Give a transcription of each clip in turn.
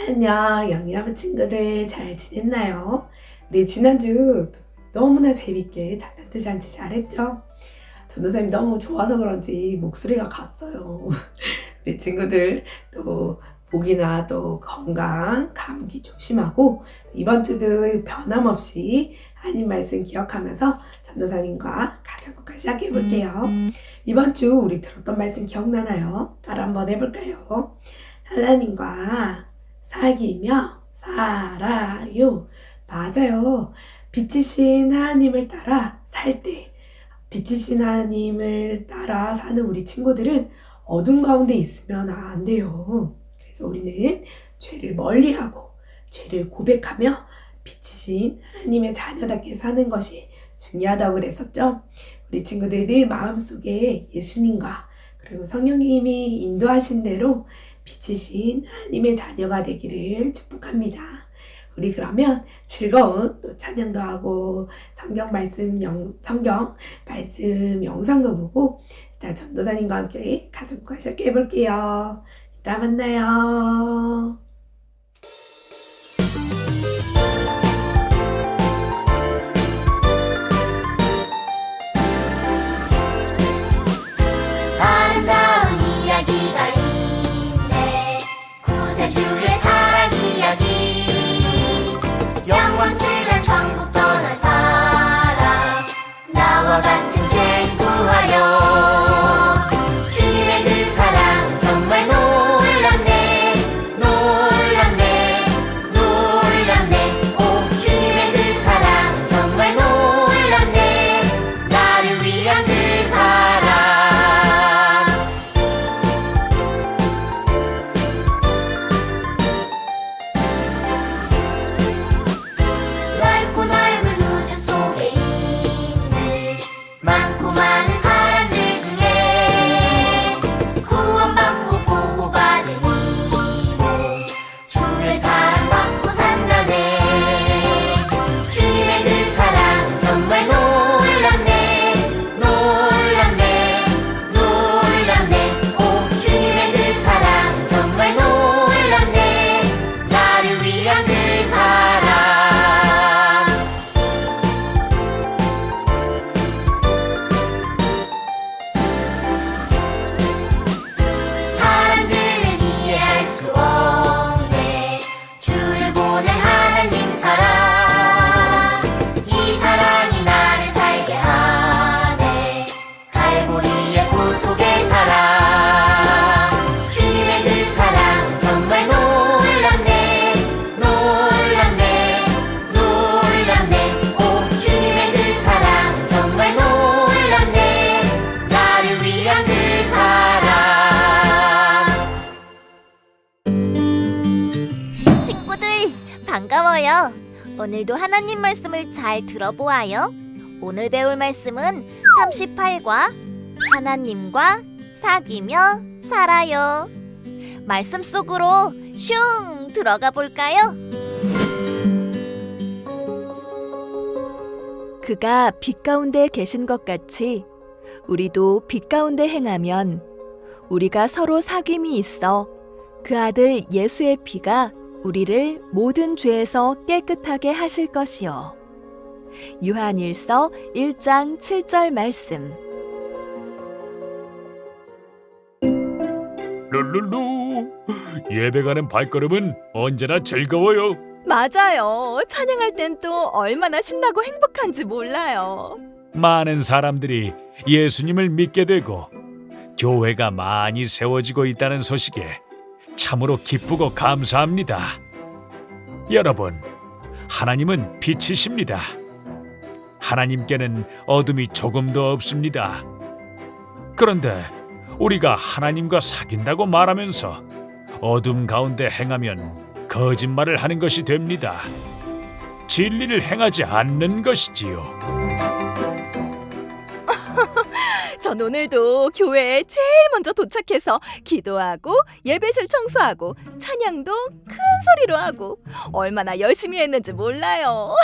안녕, 영리하는 친구들 잘 지냈나요? 우리 지난주 너무나 재밌게 달란트 잔치 잘했죠? 전도사님 너무 좋아서 그런지 목소리가 갔어요. 우리 친구들 또 목이나 또 건강, 감기 조심하고 이번 주도 변함없이 하나님 말씀 기억하면서 전도사님과 가정국가 시작해 볼게요. 이번 주 우리 들었던 말씀 기억나나요? 따라 한번 해볼까요? 하나님과 사귀며 살아요. 맞아요. 빛이신 하나님을 따라 살 때, 빛이신 하나님을 따라 사는 우리 친구들은 어둠 가운데 있으면 안 돼요. 그래서 우리는 죄를 멀리하고 죄를 고백하며 빛이신 하나님의 자녀답게 사는 것이 중요하다고 그랬었죠. 우리 친구들 늘 마음속에 예수님과 그리고 성령님이 인도하신 대로 빛이신 하나님의 자녀가 되기를 축복합니다. 우리 그러면 즐거운 또 찬양도 하고 성경 말씀 영상도 보고 이따 전도사님과 함께 가정과 시작해 볼게요. 이따 만나요. 아름다운 이야기가 있네. 구세주의 사랑 이야기. 영원스런 천국 떠난 사람, 나와 같은 죄인 구하려. 주님의 그 사랑 정말 놀랍네. 놀랍네. 놀랍네. 오, 주님의 그 사랑 정말 놀랍네. 나를 위한 그 사랑. 넓고 넓은 우주 속에 있는 많고 많은 사람들 중에 구원받고 보호받은 이모, 주의 사랑받고 산다네. 주님의 그 사랑 정말 놀랍네. 놀랍네. 놀랍네. 오, 주님의 그 사랑 정말 놀랍네. 나를 위한 그 사랑. 사람들은 이해할 수 없네. 주를 보낸 하나님 사랑. 이 사랑이 나를 살게 하네. 갈보리의 구속의 사랑. 주님의 그 사랑 정말 놀랍네. 놀랍네. 놀랍네. 오, 주님의 그 사랑 정말 놀랍네. 나를 위한 그 사랑. 친구들, 반가워요. 오늘도 하나님 말씀을 잘 들어보아요. 오늘 배울 말씀은 38과 하나님과 사귀며 살아요. 말씀 속으로 슝 들어가 볼까요? 그가 빛 가운데 계신 것 같이 우리도 빛 가운데 행하면 우리가 서로 사귐이 있어 그 아들 예수의 피가 우리를 모든 죄에서 깨끗하게 하실 것이요. 요한일서 1장 7절 말씀. 룰룰루, 예배 가는 발걸음은 언제나 즐거워요. 맞아요. 찬양할 땐 또 얼마나 신나고 행복한지 몰라요. 많은 사람들이 예수님을 믿게 되고 교회가 많이 세워지고 있다는 소식에 참으로 기쁘고 감사합니다. 여러분, 하나님은 빛이십니다. 하나님께는 어둠이 조금도 없습니다. 그런데 우리가 하나님과 사귄다고 말하면서 어둠 가운데 행하면 거짓말을 하는 것이 됩니다. 진리를 행하지 않는 것이지요. 전 오늘도 교회에 제일 먼저 도착해서 기도하고 예배실 청소하고 찬양도 큰 소리로 하고 얼마나 열심히 했는지 몰라요.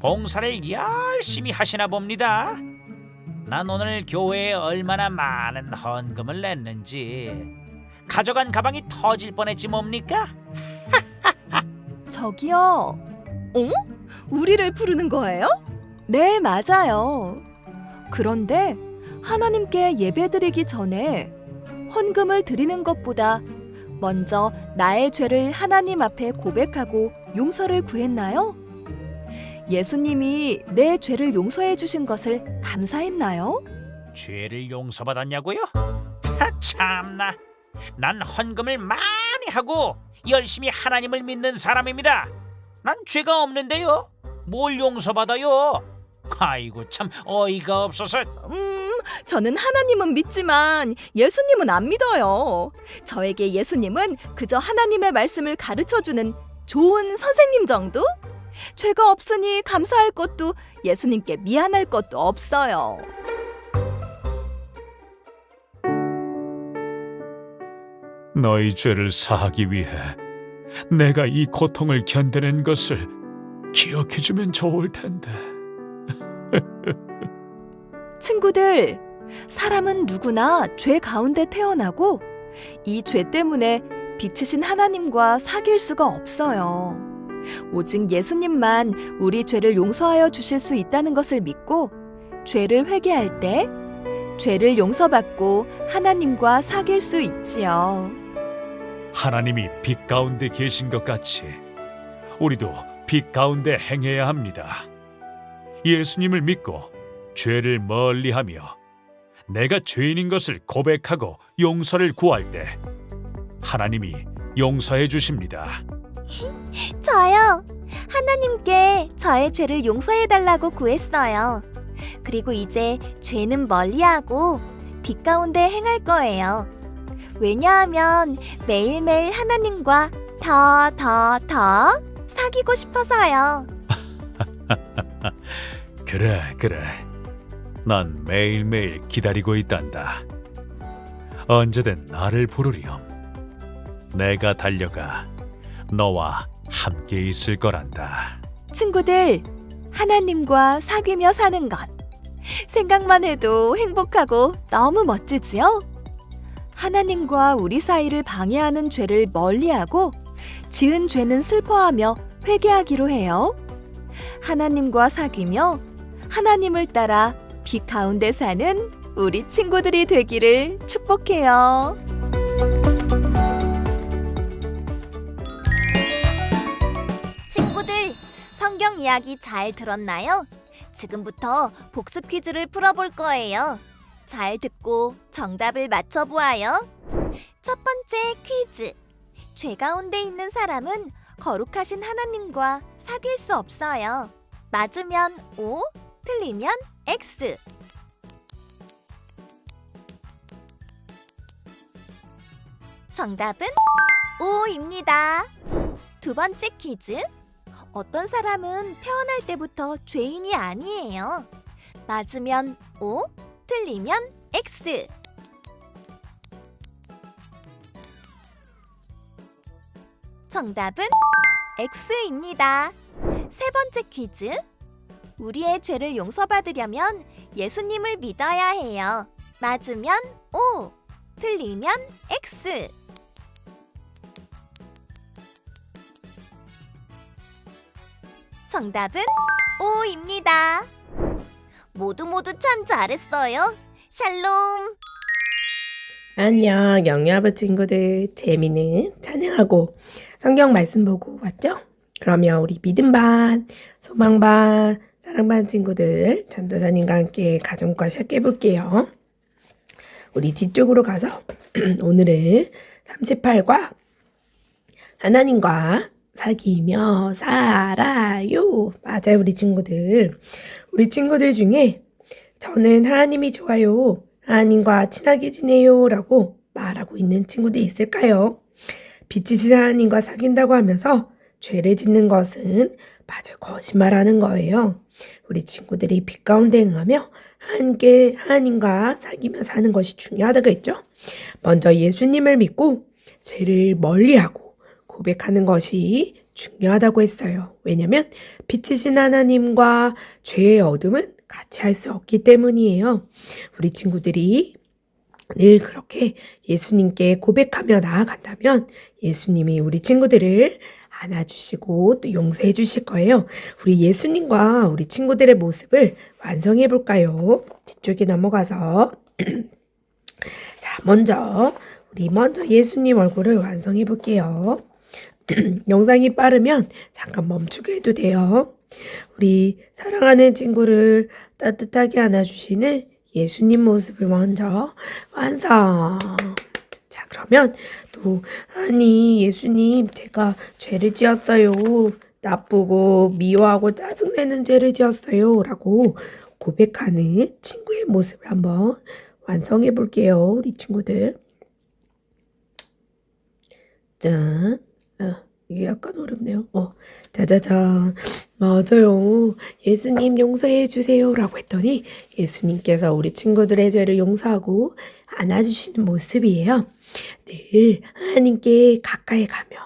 봉사를 열심히 하시나 봅니다. 난 오늘 교회에 얼마나 많은 헌금을 냈는지 가져간 가방이 터질 뻔했지 뭡니까? 저기요. 어? 우리를 부르는 거예요? 네, 맞아요. 그런데 하나님께 예배드리기 전에 헌금을 드리는 것보다 먼저 나의 죄를 하나님 앞에 고백하고 용서를 구했나요? 예수님이 내 죄를 용서해 주신 것을 감사했나요? 죄를 용서받았냐고요? 참나, 난 헌금을 많이 하고 열심히 하나님을 믿는 사람입니다. 난 죄가 없는데요. 뭘 용서받아요? 아이고 참 어이가 없어서. 저는 하나님은 믿지만 예수님은 안 믿어요. 저에게 예수님은 그저 하나님의 말씀을 가르쳐주는 좋은 선생님 정도? 죄가 없으니 감사할 것도 예수님께 미안할 것도 없어요. 너희 죄를 사하기 위해 내가 이 고통을 견뎌낸 것을 기억해주면 좋을 텐데. 친구들, 사람은 누구나 죄 가운데 태어나고 이 죄 때문에 빛이신 하나님과 사귈 수가 없어요. 오직 예수님만 우리 죄를 용서하여 주실 수 있다는 것을 믿고 죄를 회개할 때 죄를 용서받고 하나님과 사귈 수 있지요. 하나님이 빛 가운데 계신 것 같이 우리도 빛 가운데 행해야 합니다. 예수님을 믿고 죄를 멀리하며 내가 죄인인 것을 고백하고 용서를 구할 때 하나님이 용서해 주십니다. 저요. 하나님께 저의 죄를 용서해 달라고 구했어요. 그리고 이제 죄는 멀리하고 빛 가운데 행할 거예요. 왜냐하면 매일매일 하나님과 더 사귀고 싶어서요. 그래. 난 매일매일 기다리고 있단다. 언제든 나를 부르렴. 내가 달려가 너와 함께 있을 거란다. 친구들, 하나님과 사귀며 사는 것. 생각만 해도 행복하고 너무 멋지지요? 하나님과 우리 사이를 방해하는 죄를 멀리하고 지은 죄는 슬퍼하며 회개하기로 해요. 하나님과 사귀며 하나님을 따라 빛 가운데 사는 우리 친구들이 되기를 축복해요. 친구들, 성경 이야기 잘 들었나요? 지금부터 복습 퀴즈를 풀어볼 거예요. 잘 듣고 정답을 맞춰보아요. 첫 번째 퀴즈. 죄 가운데 있는 사람은 거룩하신 하나님과 사귈 수 없어요. 맞으면 O, 틀리면 X. 정답은 O입니다. 두 번째 퀴즈. 어떤 사람은 태어날 때부터 죄인이 아니에요. 맞으면 O, 틀리면 X. 정답은 X입니다. 세 번째 퀴즈. 우리의 죄를 용서받으려면 예수님을 믿어야 해요. 맞으면 O, 틀리면 X. 정답은 O입니다. 모두 참 잘했어요. 샬롬. 안녕, 영유아부 친구들. 재미는 찬양하고 성경 말씀 보고 왔죠? 그러면 우리 믿음반, 소망반, 사랑반 친구들 전도사님과 함께 가정과 시작해 볼게요. 우리 뒤쪽으로 가서 오늘은 38과 하나님과 사귀며 살아요. 맞아요, 우리 친구들. 우리 친구들 중에 저는 하나님이 좋아요, 하나님과 친하게 지내요 라고 말하고 있는 친구도 있을까요? 빛이신 하나님과 사귄다고 하면서 죄를 짓는 것은 맞아 거짓말하는 거예요. 우리 친구들이 빛 가운데 행하며 함께 하나님과 사귀며 사는 것이 중요하다고 했죠. 먼저 예수님을 믿고 죄를 멀리하고 고백하는 것이 중요하다고 했어요. 왜냐하면 빛이신 하나님과 죄의 어둠은 같이 할 수 없기 때문이에요. 우리 친구들이 늘 그렇게 예수님께 고백하며 나아간다면 예수님이 우리 친구들을 안아주시고 또 용서해 주실 거예요. 우리 예수님과 우리 친구들의 모습을 완성해 볼까요? 뒤쪽에 넘어가서 자, 먼저 예수님 얼굴을 완성해 볼게요. 영상이 빠르면 잠깐 멈추게 해도 돼요. 우리 사랑하는 친구를 따뜻하게 안아주시는 예수님 모습을 먼저 완성. 자, 그러면 또 아니 예수님 제가 죄를 지었어요. 나쁘고 미워하고 짜증내는 죄를 지었어요. 라고 고백하는 친구의 모습을 한번 완성해 볼게요. 우리 친구들. 짠. 이게 약간 어렵네요. 짜자잔. 맞아요. 예수님 용서해 주세요. 라고 했더니 예수님께서 우리 친구들의 죄를 용서하고 안아주시는 모습이에요. 늘 하나님께 가까이 가며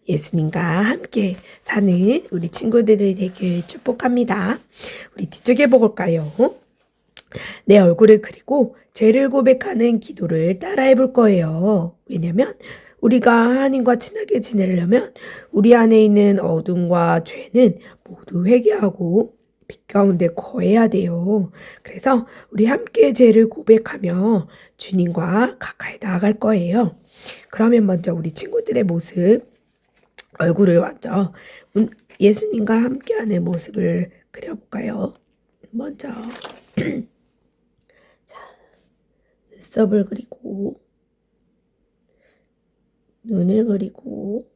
예수님과 함께 사는 우리 친구들이 되길 축복합니다. 우리 뒤쪽에 볼까요? 내 얼굴을 그리고 죄를 고백하는 기도를 따라해 볼 거예요. 왜냐면 우리가 하나님과 친하게 지내려면 우리 안에 있는 어둠과 죄는 모두 회개하고 빛 가운데 거해야 돼요. 그래서 우리 함께 죄를 고백하며 주님과 가까이 나아갈 거예요. 그러면 먼저 우리 친구들의 모습, 얼굴을 먼저 예수님과 함께하는 모습을 그려볼까요? 먼저 자, 눈썹을 그리고 눈을 그리고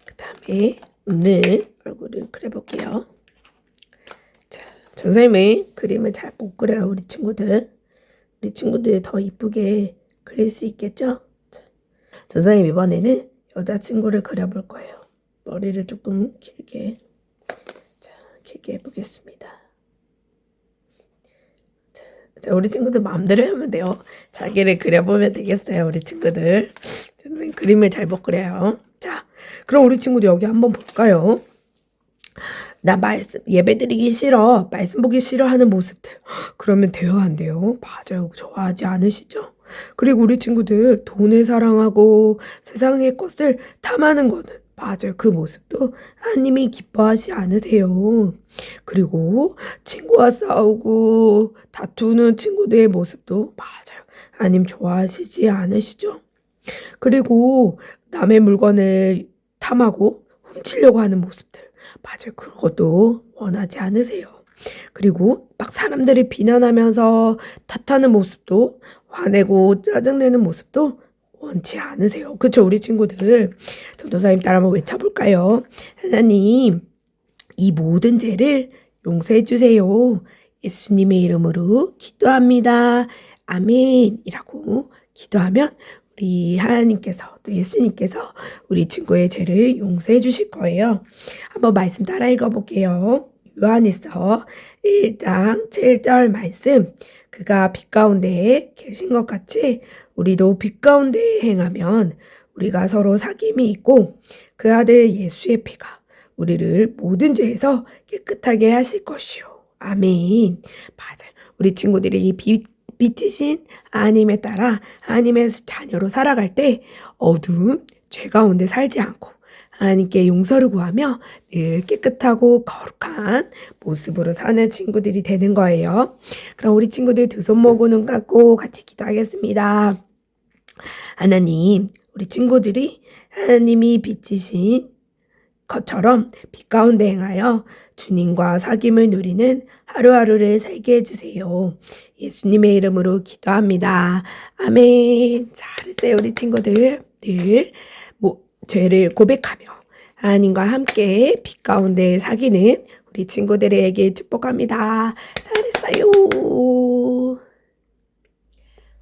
그 다음에 웃는 얼굴을 그려볼게요. 자, 전선생님은 그림을 잘 못 그려요. 우리 친구들 더 이쁘게 그릴 수 있겠죠? 자, 전선생님 이번에는 여자친구를 그려볼 거예요. 머리를 조금 길게 해보겠습니다. 자, 우리 친구들 마음대로 하면 돼요. 자기를 그려보면 되겠어요. 우리 친구들. 선생님 그림을 잘 못 그려요. 자, 그럼 우리 친구들 여기 한번 볼까요? 나 예배 드리기 싫어. 말씀 보기 싫어하는 모습들. 그러면 돼요, 안 돼요? 맞아요. 좋아하지 않으시죠? 그리고 우리 친구들 돈을 사랑하고 세상의 것을 탐하는 거는 맞아요. 그 모습도 하나님이 기뻐하지 않으세요. 그리고 친구와 싸우고 다투는 친구들의 모습도 맞아요. 하나님 좋아하시지 않으시죠? 그리고 남의 물건을 탐하고 훔치려고 하는 모습들. 맞아요. 그것도 원하지 않으세요. 그리고 막 사람들을 비난하면서 탓하는 모습도 화내고 짜증내는 모습도 원치 않으세요. 그쵸? 우리 친구들. 전도사님 따라 한번 외쳐볼까요? 하나님, 이 모든 죄를 용서해 주세요. 예수님의 이름으로 기도합니다. 아멘. 이라고 기도하면 우리 하나님께서 또 예수님께서 우리 친구의 죄를 용서해 주실 거예요. 한번 말씀 따라 읽어볼게요. 요한일서 1장 7절 말씀. 그가 빛 가운데 계신 것 같이 우리도 빛 가운데 행하면 우리가 서로 사귐이 있고 그 아들 예수의 피가 우리를 모든 죄에서 깨끗하게 하실 것이요. 아멘. 맞아요. 우리 친구들이 빛이신 하나님에 따라 하나님의 자녀로 살아갈 때 어두운 죄 가운데 살지 않고 하나님께 용서를 구하며 늘 깨끗하고 거룩한 모습으로 사는 친구들이 되는 거예요. 그럼 우리 친구들 두 손 모으고 눈 감고 같이 기도하겠습니다. 하나님, 우리 친구들이 하나님이 빛이신 것처럼 빛 가운데 행하여 주님과 사귐을 누리는 하루하루를 살게 해주세요. 예수님의 이름으로 기도합니다. 아멘. 잘했어요, 우리 친구들. 늘 죄를 고백하며 하나님과 함께 빛 가운데 사귀는 우리 친구들에게 축복합니다. 잘했어요.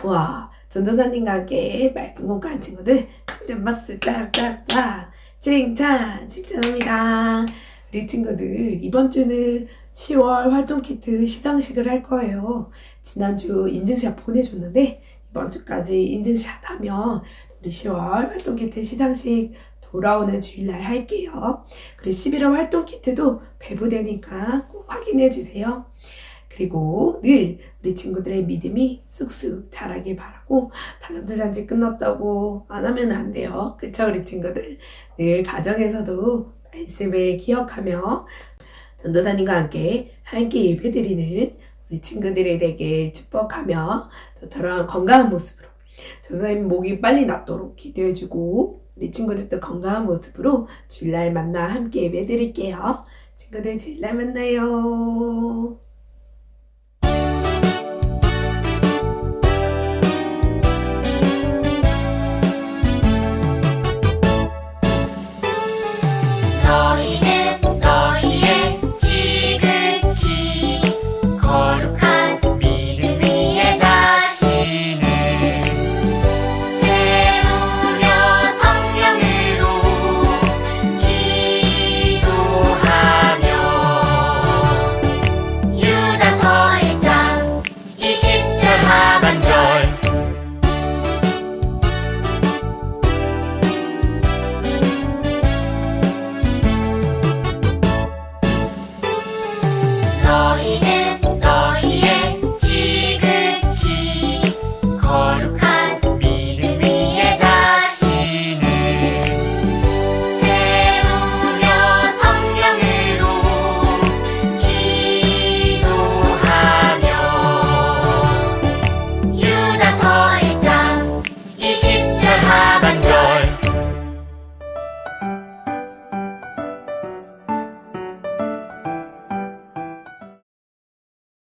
와, 전도사님과 함께 말씀 공부한 친구들 칭찬박수 짝짝짝 칭찬합니다. 우리 친구들 이번 주는 10월 활동 키트 시상식을 할 거예요. 지난주 인증샷 보내줬는데 이번 주까지 인증샷 하면 우리 10월 활동 키트 시상식 돌아오는 주일날 할게요. 그리고 11월 활동 키트도 배부되니까 꼭 확인해 주세요. 그리고 늘 우리 친구들의 믿음이 쑥쑥 자라길 바라고, 탤런트 잔치 끝났다고 안 하면 안 돼요. 그쵸, 우리 친구들? 늘 가정에서도 말씀을 기억하며 전도사님과 함께 예배드리는 우리 친구들이 되길 축복하며, 저처럼 건강한 모습으로 전도사님 목이 빨리 낫도록 기도해주고, 우리 친구들도 건강한 모습으로 주일날 만나 함께 예배드릴게요. 친구들 주일날 만나요.